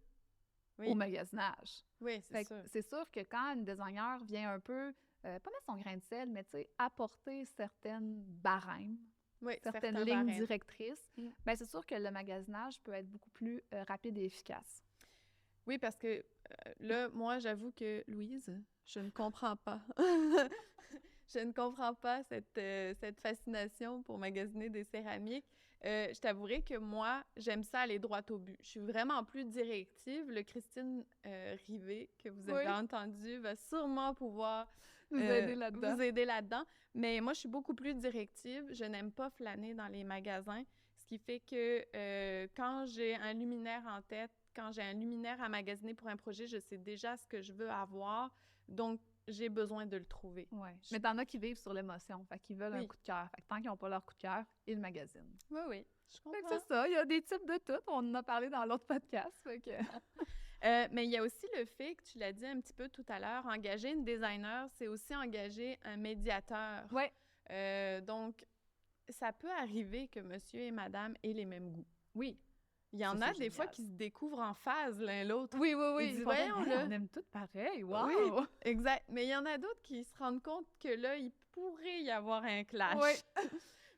Speaker 2: au magasinage.
Speaker 1: Oui, c'est sûr.
Speaker 2: C'est sûr que quand une designer vient un peu, pas mettre son grain de sel, mais tu sais, apporter certaines barèmes, certaines lignes directrices, bien, c'est sûr que le magasinage peut être beaucoup plus rapide et efficace.
Speaker 1: Oui, parce que là, moi, j'avoue que, Louise, je ne comprends pas. Je ne comprends pas cette fascination pour magasiner des céramiques. Je t'avouerai que moi, j'aime ça aller droit au but. Je suis vraiment plus directive. Le Christine Rivet, que vous avez entendu, va sûrement pouvoir
Speaker 2: vous aider là-dedans.
Speaker 1: Mais moi, je suis beaucoup plus directive. Je n'aime pas flâner dans les magasins, ce qui fait que quand j'ai un luminaire en tête, quand j'ai un luminaire à magasiner pour un projet, je sais déjà ce que je veux avoir. Donc, j'ai besoin de le trouver.
Speaker 2: Oui. Mais t'en as qui vivent sur l'émotion, fait qu'ils veulent un coup de cœur. Fait que tant qu'ils n'ont pas leur coup de cœur, ils magasinent.
Speaker 1: Oui, oui, je comprends.
Speaker 2: Fait que c'est ça, il y a des types de tout. On en a parlé dans l'autre podcast. Fait que...
Speaker 1: mais il y a aussi le fait que tu l'as dit un petit peu tout à l'heure, engager une designer, c'est aussi engager un médiateur.
Speaker 2: Oui.
Speaker 1: Donc, ça peut arriver que monsieur et madame aient les mêmes goûts.
Speaker 2: Oui.
Speaker 1: Il y en a des fois qui se découvrent en phase l'un l'autre.
Speaker 2: Oui, oui, oui.
Speaker 1: Ils disent, voyons, là.
Speaker 2: On aime tout pareil, wow!
Speaker 1: Oui, exact. Mais il y en a d'autres qui se rendent compte que là, il pourrait y avoir un clash.
Speaker 2: Oui.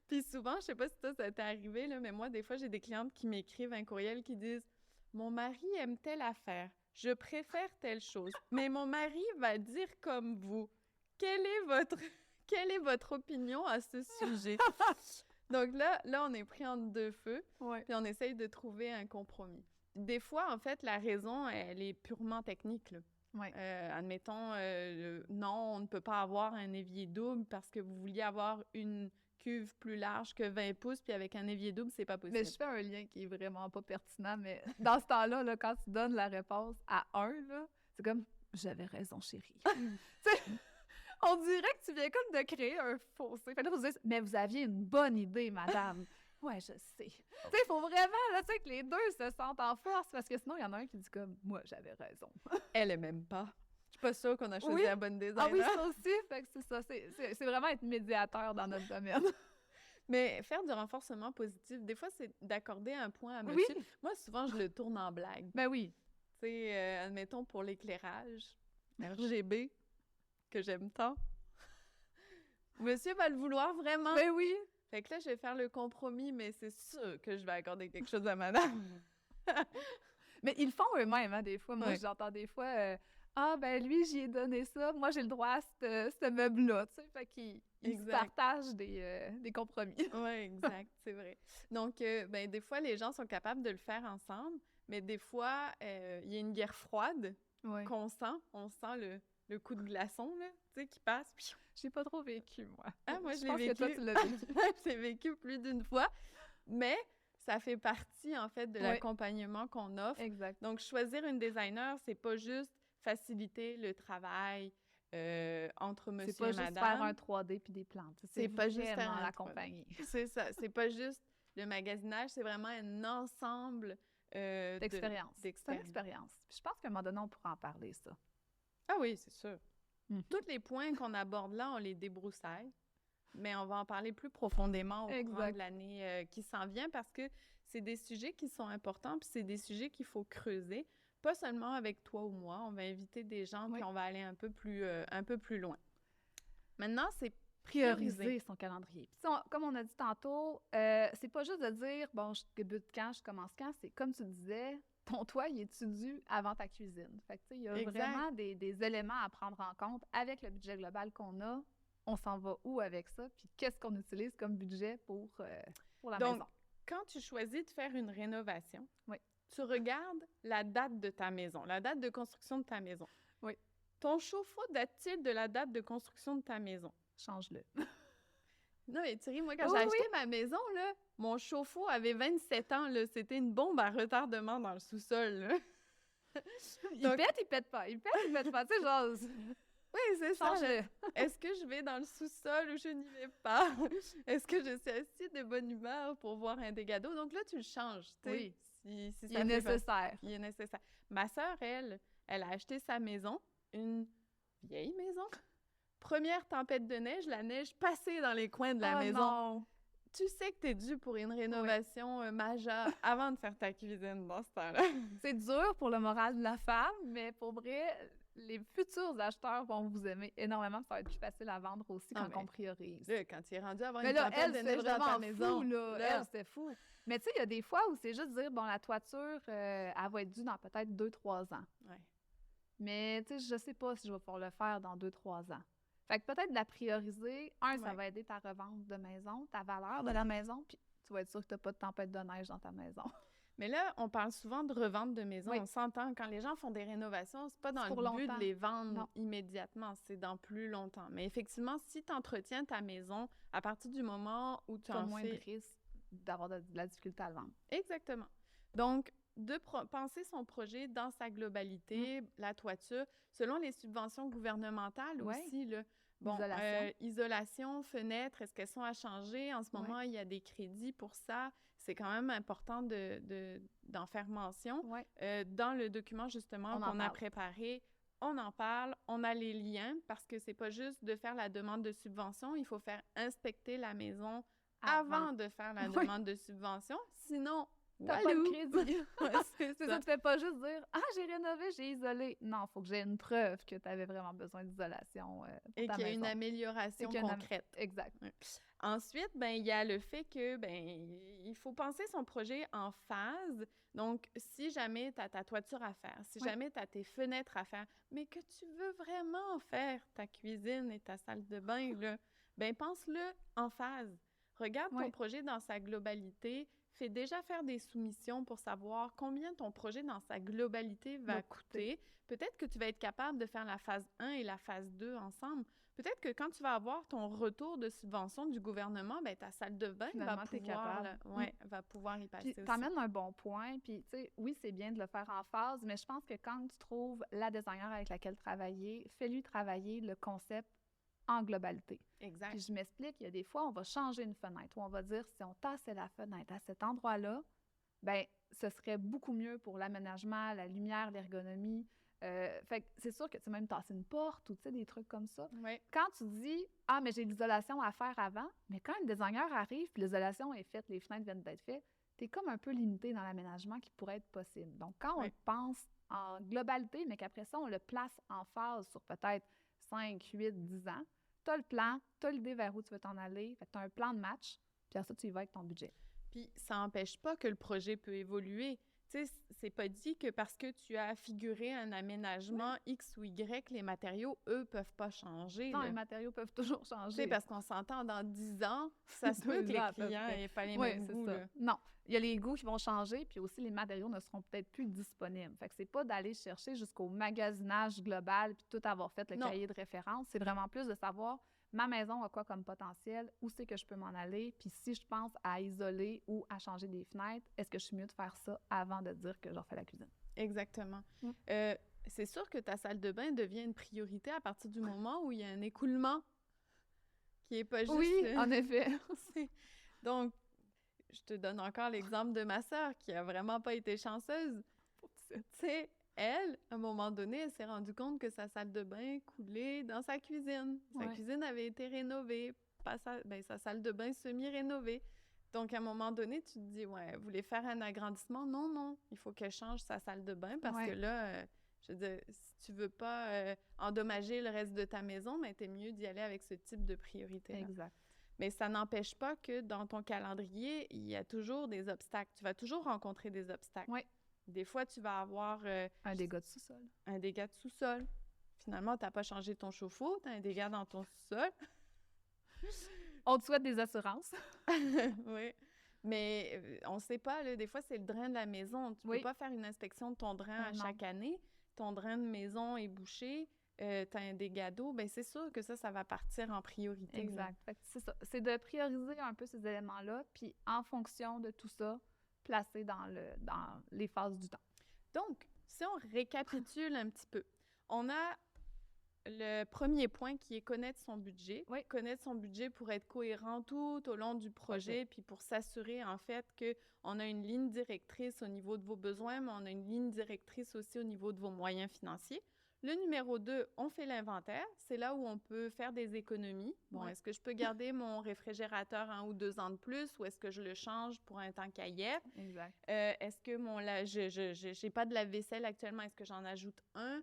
Speaker 1: Puis souvent, je sais pas si ça t'est arrivé, là, mais moi, des fois, j'ai des clientes qui m'écrivent un courriel qui disent « Mon mari aime telle affaire. Je préfère telle chose. Mais mon mari va dire comme vous. Quelle est votre opinion à ce sujet? » Donc là, on est pris entre deux feux, puis on essaye de trouver un compromis. Des fois, en fait, la raison, elle est purement technique, là. Admettons, non, on ne peut pas avoir un évier double parce que vous vouliez avoir une cuve plus large que 20 pouces, puis avec un évier double, c'est pas possible.
Speaker 2: Mais je fais un lien qui est vraiment pas pertinent, mais dans ce temps-là, là, quand tu donnes la réponse à un, là, c'est comme « J'avais raison, chérie. » On dirait que tu viens comme de créer un fossé. Fait là, vous dites « Mais vous aviez une bonne idée, madame. » Ouais, je sais. Tu sais, il faut vraiment là, que les deux se sentent en force, parce que sinon, il y en a un qui dit comme « Moi, j'avais raison. »
Speaker 1: Elle est même pas. Je suis pas sûre qu'on a choisi la bonne designer.
Speaker 2: Ah oui, ça aussi. Fait que c'est ça. C'est vraiment être médiateur dans notre domaine.
Speaker 1: Mais faire du renforcement positif, des fois, c'est d'accorder un point à monsieur. Oui. Moi, souvent, je le tourne en blague.
Speaker 2: Ben oui.
Speaker 1: Tu sais, admettons, pour l'éclairage, RGB, que j'aime tant. Monsieur va le vouloir vraiment.
Speaker 2: Ben oui!
Speaker 1: Fait que là, je vais faire le compromis, mais c'est sûr que je vais accorder quelque chose à madame.
Speaker 2: Mais ils le font eux-mêmes, hein, des fois. Moi,
Speaker 1: Ouais.
Speaker 2: j'entends des fois ah, ben lui, j'y ai donné ça. Moi, j'ai le droit à ce meuble-là. Tu sais, fait qu'ils se
Speaker 1: Exact.
Speaker 2: partagent des compromis.
Speaker 1: Oui, exact, c'est vrai. Donc, ben, des fois, les gens sont capables de le faire ensemble, mais des fois, il y a une guerre froide
Speaker 2: Oui.
Speaker 1: qu'on sent. On sent le coup de glaçon, là, tu sais, qui passe. Puis,
Speaker 2: J'ai pas trop vécu, moi.
Speaker 1: ah, moi, je l'ai
Speaker 2: pense que toi,
Speaker 1: vécu.
Speaker 2: tu l'as vécu.
Speaker 1: Je l'ai vécu plus d'une fois, mais ça fait partie, en fait, de
Speaker 2: Oui.
Speaker 1: l'accompagnement qu'on offre.
Speaker 2: Exact.
Speaker 1: Donc, choisir une designer, c'est pas juste faciliter le travail entre
Speaker 2: C'est
Speaker 1: monsieur
Speaker 2: pas
Speaker 1: et
Speaker 2: juste
Speaker 1: madame.
Speaker 2: faire un 3D puis des plantes.
Speaker 1: C'est pas juste faire
Speaker 2: vraiment
Speaker 1: un
Speaker 2: l'accompagner.
Speaker 1: C'est ça. C'est pas juste le magasinage, c'est vraiment un ensemble
Speaker 2: D'expérience. C'est une
Speaker 1: d'expérience.
Speaker 2: expérience. Puis je pense qu'à un moment donné, on pourra en parler, ça.
Speaker 1: Ah oui, c'est sûr.
Speaker 2: Mhm.
Speaker 1: Tous les points qu'on aborde là, on les débroussaille, mais on va en parler plus profondément au courant
Speaker 2: Exact.
Speaker 1: de l'année qui s'en vient parce que c'est des sujets qui sont importants, puis c'est des sujets qu'il faut creuser, pas seulement avec toi ou moi. On va inviter des gens,
Speaker 2: Oui.
Speaker 1: puis on va aller un peu plus loin. Maintenant, c'est
Speaker 2: Prioriser son calendrier. Puis, comme on a dit tantôt, c'est pas juste de dire, bon, je débute quand, je commence quand, c'est comme tu disais, ton toit, il est dû avant ta cuisine. Fait que, tu sais, il y a
Speaker 1: Exact.
Speaker 2: vraiment des éléments à prendre en compte avec le budget global qu'on a. On s'en va où avec ça? Puis qu'est-ce qu'on utilise comme budget pour la
Speaker 1: Donc,
Speaker 2: maison?
Speaker 1: quand tu choisis de faire une rénovation,
Speaker 2: Oui.
Speaker 1: tu regardes la date de ta maison, la date de construction de ta maison.
Speaker 2: Oui.
Speaker 1: Ton chauffe-eau date-t-il de la date de construction de ta maison?
Speaker 2: Change-le.
Speaker 1: Non, mais Thierry, moi, quand
Speaker 2: Oui,
Speaker 1: j'ai acheté ma maison, là, mon chauffe-eau avait 27 ans. Là. C'était une bombe à retardement dans le sous-sol. Là.
Speaker 2: Il
Speaker 1: Donc-
Speaker 2: pète, il pète pas. Il pète, il pète pas. Tu sais, genre,
Speaker 1: Oui, c'est ça.
Speaker 2: change-le.
Speaker 1: Est-ce que je vais dans le sous-sol ou je n'y vais pas? Est-ce que je suis assez de bonne humeur pour voir un dégât d'eau? Donc là, tu le changes. Tu sais,
Speaker 2: Oui.
Speaker 1: si
Speaker 2: Il
Speaker 1: ça
Speaker 2: est
Speaker 1: fait pas-
Speaker 2: nécessaire.
Speaker 1: Il est nécessaire. Ma sœur, elle a acheté sa maison, une vieille maison. Première tempête de neige, la neige passée dans les coins de la
Speaker 2: Oh
Speaker 1: maison.
Speaker 2: non!
Speaker 1: Tu sais que tu es dû pour une rénovation majeure avant de faire ta cuisine dans ce temps-là.
Speaker 2: C'est dur pour le moral de la femme, mais pour vrai, les futurs acheteurs vont vous aimer énormément. Ça va être plus facile à vendre aussi
Speaker 1: Ah,
Speaker 2: quand
Speaker 1: mais
Speaker 2: on priorise.
Speaker 1: Là, quand tu es rendu à avoir
Speaker 2: Mais
Speaker 1: une
Speaker 2: là,
Speaker 1: tempête
Speaker 2: elle,
Speaker 1: de
Speaker 2: c'est
Speaker 1: neige dans ta
Speaker 2: vraiment
Speaker 1: maison,
Speaker 2: fou, là.
Speaker 1: là.
Speaker 2: Elle, c'est fou. Mais tu sais, il y a des fois où c'est juste dire, bon, la toiture, elle va être due dans peut-être 2-3 ans.
Speaker 1: Ouais.
Speaker 2: Mais tu sais, je sais pas si je vais pouvoir le faire dans 2-3 ans. Fait que peut-être de la prioriser. Ça
Speaker 1: Ouais.
Speaker 2: va aider ta revente de maison, ta valeur de la maison, puis tu vas être sûr que tu n'as pas de tempête de neige dans ta maison.
Speaker 1: Mais là, on parle souvent de revente de maison.
Speaker 2: Oui.
Speaker 1: On s'entend, quand les gens font des rénovations, c'est pas dans
Speaker 2: C'est
Speaker 1: le
Speaker 2: pour
Speaker 1: but
Speaker 2: longtemps.
Speaker 1: de les vendre
Speaker 2: Non.
Speaker 1: immédiatement, c'est dans plus longtemps. Mais effectivement, si tu entretiens ta maison à partir du moment où tu
Speaker 2: Tu as
Speaker 1: en
Speaker 2: moins
Speaker 1: fais...
Speaker 2: de risque d'avoir de la difficulté à le vendre.
Speaker 1: Exactement. Donc, de penser son projet dans sa globalité, la toiture, selon les subventions gouvernementales
Speaker 2: Ouais.
Speaker 1: aussi, là. Bon,
Speaker 2: Isolation.
Speaker 1: isolation, fenêtres, est-ce qu'elles sont à changer? En ce
Speaker 2: Ouais.
Speaker 1: moment, il y a des crédits pour ça. C'est quand même important d'en faire mention.
Speaker 2: Ouais.
Speaker 1: Dans le document, justement,
Speaker 2: On en
Speaker 1: qu'on a
Speaker 2: parle.
Speaker 1: préparé, on en parle, on a les liens, parce que c'est pas juste de faire la demande de subvention, il faut faire inspecter la maison avant de faire la
Speaker 2: Oui.
Speaker 1: demande de subvention. Sinon,
Speaker 2: T'as pas de
Speaker 1: walou!
Speaker 2: crédit.
Speaker 1: Ouais, c'est
Speaker 2: C'est
Speaker 1: ça.
Speaker 2: ça, tu fais pas juste dire « Ah, j'ai rénové, j'ai isolé ». Non, il faut que j'ai une preuve que tu avais vraiment besoin d'isolation pour
Speaker 1: Et
Speaker 2: ta
Speaker 1: qu'il y a une
Speaker 2: maison.
Speaker 1: amélioration
Speaker 2: Et qu'il y a une
Speaker 1: concrète.
Speaker 2: Exact.
Speaker 1: Ensuite, ben, il y a le fait que il faut penser son projet en phase. Donc, si jamais tu as ta toiture à faire, si
Speaker 2: Oui.
Speaker 1: jamais tu as tes fenêtres à faire, mais que tu veux vraiment faire ta cuisine et ta salle de bain, là, ben, pense-le en phase. Regarde ton
Speaker 2: Oui.
Speaker 1: projet dans sa globalité. Fais déjà faire des soumissions pour savoir combien ton projet dans sa globalité va
Speaker 2: Va
Speaker 1: coûter. Peut-être que tu vas être capable de faire la phase 1 et la phase 2 ensemble. Peut-être que quand tu vas avoir ton retour de subvention du gouvernement, ben, ta salle de bain
Speaker 2: Finalement, t'es capable.
Speaker 1: va pouvoir y passer
Speaker 2: Puis
Speaker 1: aussi.
Speaker 2: t'amènes un bon point. Puis, tu sais, oui, c'est bien de le faire en phase, mais je pense que quand tu trouves la designer avec laquelle travailler, fais-lui travailler le concept en globalité.
Speaker 1: Exact.
Speaker 2: Puis je m'explique, il y a des fois, on va changer une fenêtre ou on va dire si on tassait la fenêtre à cet endroit-là, ben ce serait beaucoup mieux pour l'aménagement, la lumière, l'ergonomie. Fait que c'est sûr que tu sais, même tasser une porte ou tu sais, des trucs comme ça.
Speaker 1: Oui.
Speaker 2: Quand tu dis « Ah, mais j'ai l'isolation à faire avant », mais quand un designer arrive puis l'isolation est faite, les fenêtres viennent d'être faites, tu es comme un peu limité dans l'aménagement qui pourrait être possible. Donc, quand on
Speaker 1: Oui.
Speaker 2: le pense en globalité, mais qu'après ça, on le place en phase sur peut-être 5, 8, 10 ans, tu as le plan, tu as l'idée vers où tu veux t'en aller, fait que tu as un plan de match, puis après ça, tu y vas avec ton budget.
Speaker 1: Puis ça n'empêche pas que le projet peut évoluer. Tu sais, c'est pas dit que parce que tu as figuré un aménagement X ou Y, les matériaux, eux, peuvent pas changer.
Speaker 2: Non,
Speaker 1: là.
Speaker 2: les matériaux peuvent toujours
Speaker 1: Tu sais,
Speaker 2: changer.
Speaker 1: parce qu'on s'entend dans 10 ans, ça se peut que
Speaker 2: 2
Speaker 1: les
Speaker 2: ans à peu
Speaker 1: clients
Speaker 2: près.
Speaker 1: n'aient pas les
Speaker 2: Oui,
Speaker 1: mêmes
Speaker 2: c'est
Speaker 1: goûts.
Speaker 2: ça.
Speaker 1: Là.
Speaker 2: Non, il y a les goûts qui vont changer, puis aussi les matériaux ne seront peut-être plus disponibles. Fait que c'est pas d'aller chercher jusqu'au magasinage global puis tout avoir fait le
Speaker 1: Non.
Speaker 2: cahier de référence. C'est vraiment plus de savoir ma maison a quoi comme potentiel, où c'est que je peux m'en aller, puis si je pense à isoler ou à changer des fenêtres, est-ce que je suis mieux de faire ça avant de dire que je refais la cuisine?
Speaker 1: Exactement.
Speaker 2: Mm.
Speaker 1: C'est sûr que ta salle de bain devient une priorité à partir du moment où il y a un écoulement qui est pas juste...
Speaker 2: Oui, en effet.
Speaker 1: Donc, je te donne encore l'exemple de ma sœur qui a vraiment pas été chanceuse. Tu sais, elle, à un moment donné, elle s'est rendue compte que sa salle de bain coulait dans sa cuisine. Sa
Speaker 2: Ouais.
Speaker 1: cuisine avait été rénovée, pas sa salle de bain semi-rénovée. Donc, à un moment donné, tu te dis, ouais, vous voulez faire un agrandissement? Non, non, il faut qu'elle change sa salle de bain parce
Speaker 2: Ouais.
Speaker 1: que là, je veux dire, si tu veux pas endommager le reste de ta maison, mais t'es mieux d'y aller avec ce type de priorité-là.
Speaker 2: Exact.
Speaker 1: Mais ça n'empêche pas que dans ton calendrier, il y a toujours des obstacles. Tu vas toujours rencontrer des obstacles.
Speaker 2: Oui.
Speaker 1: Des fois, tu vas avoir
Speaker 2: Un dégât de sous-sol.
Speaker 1: un dégât de sous-sol. Finalement, tu n'as pas changé ton chauffe-eau, tu as un dégât dans ton sous-sol.
Speaker 2: On te souhaite des assurances.
Speaker 1: Oui. Mais on ne sait pas, là, des fois, c'est le drain de la maison. Tu ne
Speaker 2: Oui.
Speaker 1: peux pas faire une inspection de ton drain à
Speaker 2: Non.
Speaker 1: chaque année. Ton drain de maison est bouché, tu as un dégât d'eau. Bien, c'est sûr que ça va partir en priorité. là.
Speaker 2: Exact. Fait que c'est ça. C'est de prioriser un peu ces éléments-là, puis en fonction de tout ça, placer dans les phases du temps.
Speaker 1: Donc, si on récapitule un petit peu, on a le premier point qui est connaître son budget.
Speaker 2: Oui.
Speaker 1: Connaître son budget pour être cohérent tout au long du projet, puis pour s'assurer en fait qu'on a une ligne directrice au niveau de vos besoins, mais on a une ligne directrice aussi au niveau de vos moyens financiers. Le numéro 2, on fait l'inventaire. C'est là où on peut faire des économies. Bon,
Speaker 2: Ouais.
Speaker 1: est-ce que je peux garder mon réfrigérateur 1 ou 2 ans de plus ou est-ce que je le change pour un temps caillette?
Speaker 2: Exact.
Speaker 1: Est-ce que je n'ai pas de lave-vaisselle actuellement? Est-ce que j'en ajoute un?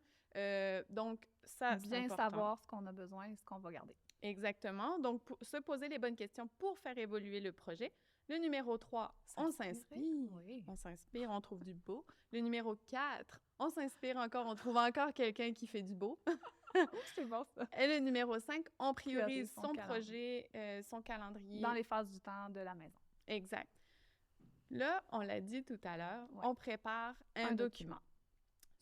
Speaker 1: Donc, ça, c'est
Speaker 2: Bien
Speaker 1: important.
Speaker 2: savoir ce qu'on a besoin et ce qu'on va garder.
Speaker 1: Exactement. Donc, se poser les bonnes questions pour faire évoluer le projet. Le numéro 3, on s'inspire.
Speaker 2: Oui.
Speaker 1: On s'inspire, on trouve du beau. Le numéro 4, on s'inspire encore, on trouve encore quelqu'un qui fait du beau.
Speaker 2: C'est bon, ça.
Speaker 1: Et le numéro 5, on priorise
Speaker 2: Priorise son
Speaker 1: son
Speaker 2: calendrier.
Speaker 1: projet, son calendrier.
Speaker 2: Dans les phases du temps de la maison.
Speaker 1: Exact. Là, on l'a dit tout à l'heure,
Speaker 2: Ouais.
Speaker 1: on prépare un document.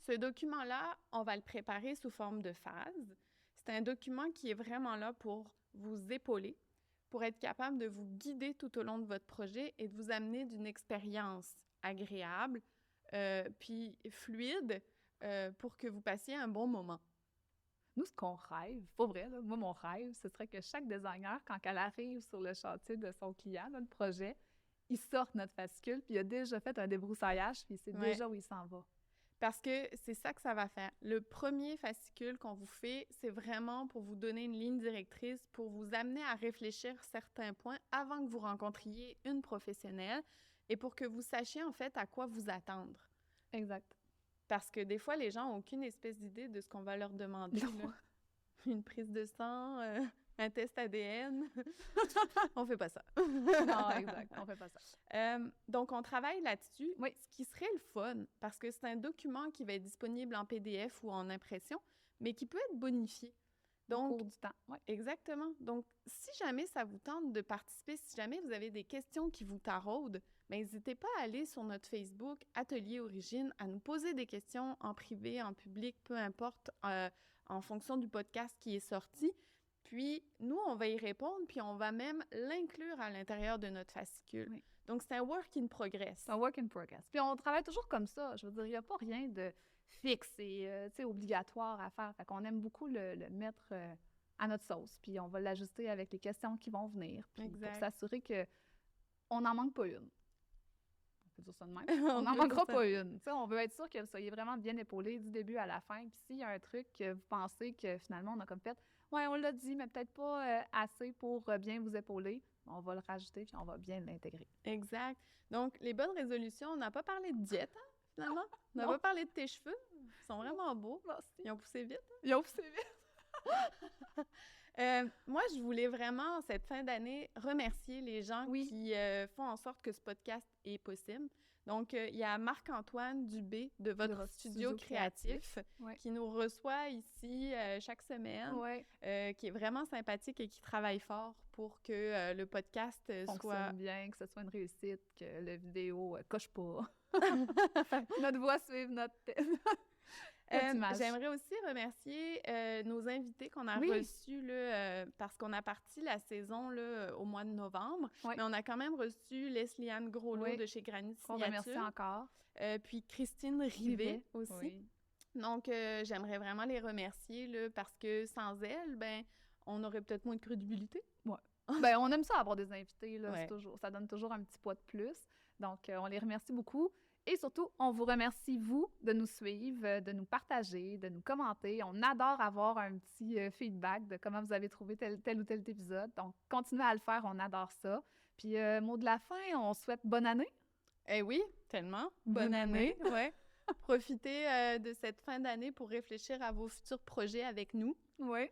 Speaker 1: Ce document-là, on va le préparer sous forme de phases. C'est un document qui est vraiment là pour vous épauler, pour être capable de vous guider tout au long de votre projet et de vous amener d'une expérience agréable, puis fluide, pour que vous passiez un bon moment.
Speaker 2: Nous, ce qu'on rêve, pour vrai, là, moi, mon rêve, ce serait que chaque designer, quand elle arrive sur le chantier de son client, là, le projet, il sorte notre fascicule, puis il a déjà fait un débroussaillage, puis il sait
Speaker 1: Ouais.
Speaker 2: déjà où il s'en va.
Speaker 1: Parce que c'est ça que ça va faire. Le premier fascicule qu'on vous fait, c'est vraiment pour vous donner une ligne directrice, pour vous amener à réfléchir certains points avant que vous rencontriez une professionnelle et pour que vous sachiez en fait à quoi vous attendre.
Speaker 2: Exact.
Speaker 1: Parce que des fois, les gens n'ont aucune espèce d'idée de ce qu'on va leur demander.
Speaker 2: Non.
Speaker 1: là. Une prise de sang, un test ADN. On fait pas ça.
Speaker 2: Non, exact. On fait pas ça.
Speaker 1: Donc, on travaille là-dessus.
Speaker 2: Oui.
Speaker 1: Ce qui serait le fun, parce que c'est un document qui va être disponible en PDF ou en impression, mais qui peut être bonifié.
Speaker 2: Au
Speaker 1: Donc,
Speaker 2: cours du temps. Ouais.
Speaker 1: exactement. Donc, si jamais ça vous tente de participer, si jamais vous avez des questions qui vous taraudent, ben, n'hésitez pas à aller sur notre Facebook Atelier Origine, à nous poser des questions en privé, en public, peu importe, en fonction du podcast qui est sorti. Puis, nous, on va y répondre, puis on va même l'inclure à l'intérieur de notre fascicule.
Speaker 2: Oui.
Speaker 1: Donc, c'est un work in progress.
Speaker 2: C'est un work in progress. Puis on travaille toujours comme ça. Je veux dire, il n'y a pas rien de fixe et obligatoire à faire. Fait qu'on aime beaucoup le mettre à notre sauce. Puis on va l'ajuster avec les questions qui vont venir. Puis
Speaker 1: Exact.
Speaker 2: pour s'assurer qu'on n'en manque pas une. On peut dire ça de même.
Speaker 1: On
Speaker 2: On n'en
Speaker 1: peut
Speaker 2: manquera
Speaker 1: dire ça.
Speaker 2: pas une. T'sais, on veut être sûr que vous soyez vraiment bien épaulé du début à la fin. Puis s'il y a un truc que vous pensez que finalement on a comme fait, ouais, on l'a dit, mais peut-être pas assez pour bien vous épauler, on va le rajouter puis on va bien l'intégrer.
Speaker 1: Exact. Donc, les bonnes résolutions, on n'a pas parlé de diète, hein, finalement. On n'a
Speaker 2: Non.
Speaker 1: pas parlé de tes cheveux. Ils sont vraiment beaux.
Speaker 2: Merci.
Speaker 1: Ils ont poussé vite.
Speaker 2: Ils ont poussé vite.
Speaker 1: Moi, je voulais vraiment, cette fin d'année, remercier les gens qui font en sorte que ce podcast est possible. Donc, il y a Marc-Antoine Dubé de votre studio créatif qui nous reçoit ici chaque semaine, qui est vraiment sympathique et qui travaille fort pour que le podcast
Speaker 2: fonctionne bien, que ce soit une réussite, que la vidéo coche pas. Notre voix suive notre
Speaker 1: J'aimerais aussi remercier nos invités qu'on a reçus parce qu'on a parti la saison au mois de novembre, mais on a quand même reçu Leslie-Anne Groslot de chez Granit Signature.
Speaker 2: On remercie encore.
Speaker 1: Puis Christine Rivet aussi. Donc, j'aimerais vraiment les remercier parce que sans elles, on aurait peut-être moins de crédibilité.
Speaker 2: On aime ça avoir des invités, là, ça donne toujours un petit poids de plus. Donc, on les remercie beaucoup. Et surtout, on vous remercie, vous, de nous suivre, de nous partager, de nous commenter. On adore avoir un petit feedback de comment vous avez trouvé tel ou tel épisode. Donc, continuez à le faire, on adore ça. Puis, mot de la fin, on souhaite bonne année.
Speaker 1: Eh oui, tellement. Bonne année. Ouais. Profitez de cette fin d'année pour réfléchir à vos futurs projets avec nous.
Speaker 2: Oui.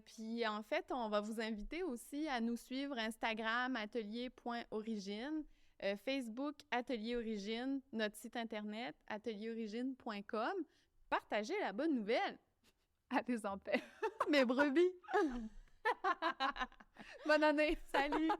Speaker 1: Puis, en fait, on va vous inviter aussi à nous suivre Instagram, atelier.origine. Facebook, Atelier Origine, notre site internet, atelierorigine.com. Partagez la bonne nouvelle.
Speaker 2: Allez en paix.
Speaker 1: Mes brebis.
Speaker 2: Bonne année.
Speaker 1: Salut.